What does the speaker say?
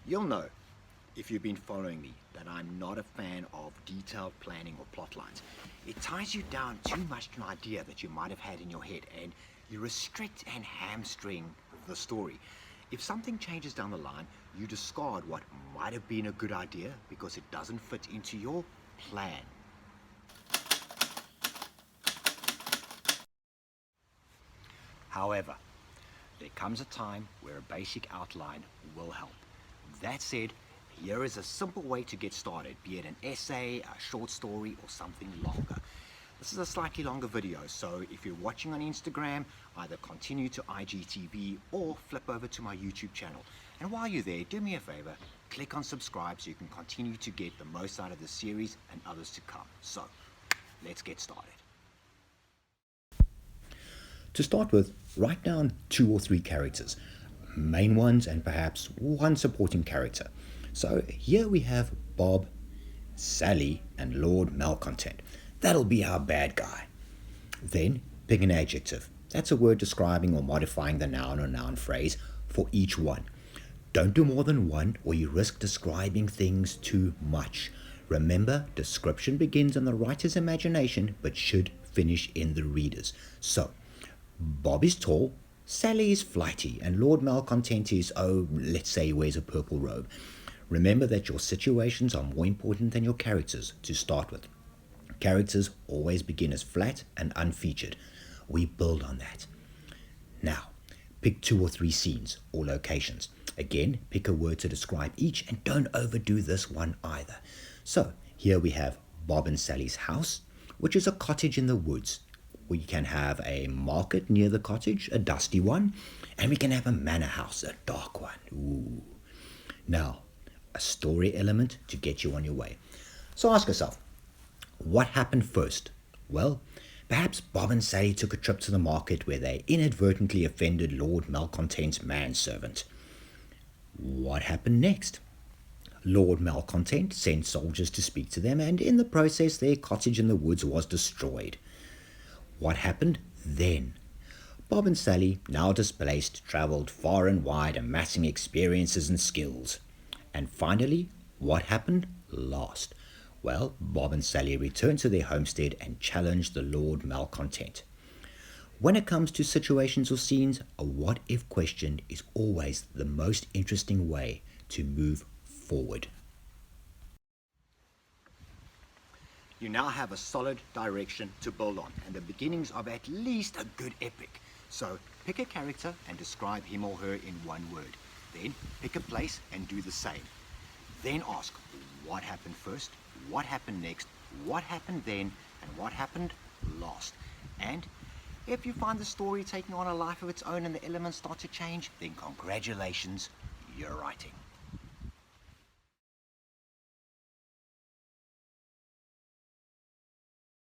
You'll know, if you've been following me, that I'm not a fan of detailed planning or plot lines. It ties you down too much to an idea that you might have had in your head, and you restrict and hamstring the story. If something changes down the line, you discard what might have been a good idea because it doesn't fit into your plan. However, there comes a time where a basic outline will help. That said, here is a simple way to get started, be it an essay, a short story, or something longer. This is a slightly longer video, so if you're watching on Instagram, either continue to IGTV or flip over to my YouTube channel. And while you're there, do me a favor, click on subscribe so you can continue to get the most out of this series and others to come. So, let's get started. To start with, write down 2 or 3 characters, main ones and perhaps one supporting character. So here we have Bob, Sally, and Lord Malcontent. That'll be our bad guy. Then pick an adjective. That's a word describing or modifying the noun or noun phrase for each one. Don't do more than one or you risk describing things too much. Remember, description begins in the writer's imagination but should finish in the reader's. So, Bob is tall, Sally is flighty, and Lord Malcontent is, let's say he wears a purple robe. Remember that your situations are more important than your characters to start with. Characters always begin as flat and unfeatured. We build on that. Now, pick 2 or 3 scenes or locations. Again, pick a word to describe each and don't overdo this one either. So, here we have Bob and Sally's house, which is a cottage in the woods. We can have a market near the cottage, a dusty one, and we can have a manor house, a dark one. Ooh. Now, a story element to get you on your way. So ask yourself, what happened first? Well, perhaps Bob and Sally took a trip to the market where they inadvertently offended Lord Malcontent's manservant. What happened next? Lord Malcontent sent soldiers to speak to them, and in the process their cottage in the woods was destroyed. What happened then? Bob and Sally, now displaced, travelled far and wide, amassing experiences and skills. And finally, what happened last? Well, Bob and Sally returned to their homestead and challenged the Lord Malcontent. When it comes to situations or scenes, a what-if question is always the most interesting way to move forward. You now have a solid direction to build on and the beginnings of at least a good epic. So pick a character and describe him or her in one word. Then pick a place and do the same. Then ask, what happened first, what happened next, what happened then, and what happened last. And if you find the story taking on a life of its own and the elements start to change, then congratulations, you're writing.